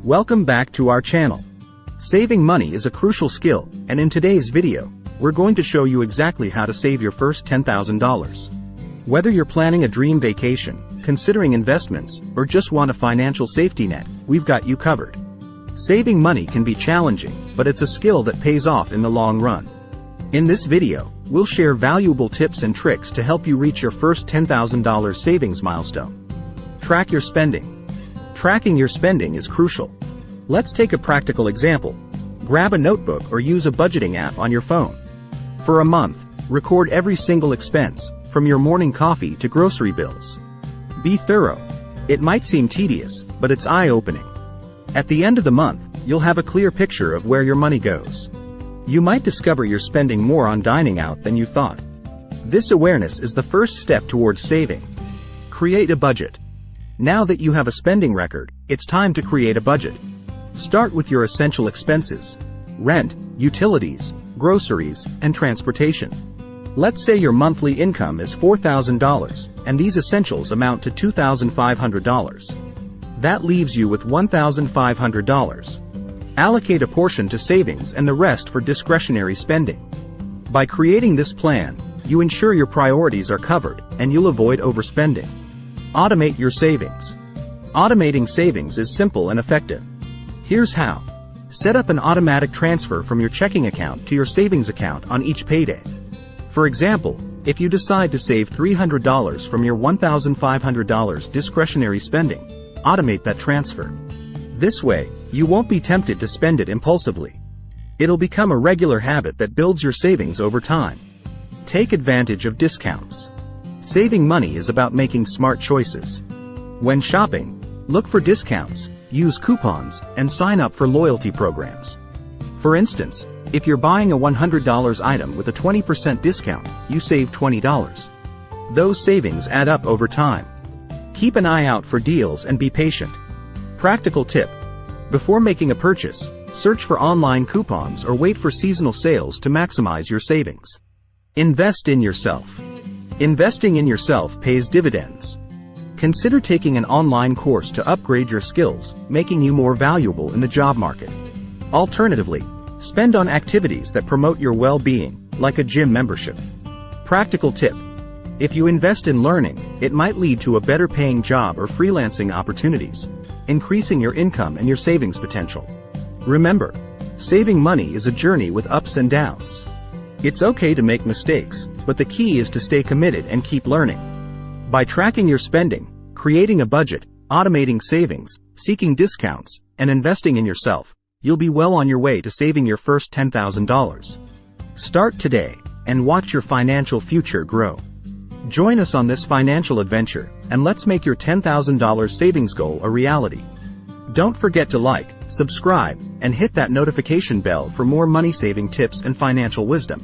Welcome back to our channel. Saving money is a crucial skill, and in today's video, we're going to show you exactly how to save your first $10,000. Whether you're planning a dream vacation, considering investments, or just want a financial safety net, we've got you covered. Saving money can be challenging, but it's a skill that pays off in the long run. In this video, we'll share valuable tips and tricks to help you reach your first $10,000 savings milestone. Track your spending. Tracking your spending is crucial. Let's take a practical example. Grab a notebook or use a budgeting app on your phone. For a month, record every single expense, from your morning coffee to grocery bills. Be thorough. It might seem tedious, but it's eye-opening. At the end of the month, you'll have a clear picture of where your money goes. You might discover you're spending more on dining out than you thought. This awareness is the first step towards saving. Create a budget. Now that you have a spending record, it's time to create a budget. Start with your essential expenses: rent, utilities, groceries, and transportation. Let's say your monthly income is $4,000, and these essentials amount to $2,500. That leaves you with $1,500. Allocate a portion to savings and the rest for discretionary spending. By creating this plan, you ensure your priorities are covered, and you'll avoid overspending. Automate your savings. Automating savings is simple and effective. Here's how. Set up an automatic transfer from your checking account to your savings account on each payday. For example, if you decide to save $300 from your $1,500 discretionary spending, automate that transfer. This way, you won't be tempted to spend it impulsively. It'll become a regular habit that builds your savings over time. Take advantage of discounts. Saving money is about making smart choices. When shopping, look for discounts, use coupons, and sign up for loyalty programs. For instance, if you're buying a $100 item with a 20% discount, you save $20. Those savings add up over time. Keep an eye out for deals and be patient. Practical tip. Before making a purchase, search for online coupons or wait for seasonal sales to maximize your savings. Invest in yourself. Investing in yourself pays dividends. Consider taking an online course to upgrade your skills, making you more valuable in the job market. Alternatively, spend on activities that promote your well-being, like a gym membership. Practical tip. If you invest in learning, it might lead to a better paying job or freelancing opportunities, increasing your income and your savings potential. Remember, saving money is a journey with ups and downs. It's okay to make mistakes, but the key is to stay committed and keep learning. By tracking your spending, creating a budget, automating savings, seeking discounts, and investing in yourself, you'll be well on your way to saving your first $10,000. Start today, and watch your financial future grow. Join us on this financial adventure, and let's make your $10,000 savings goal a reality. Don't forget to like, subscribe, and hit that notification bell for more money-saving tips and financial wisdom.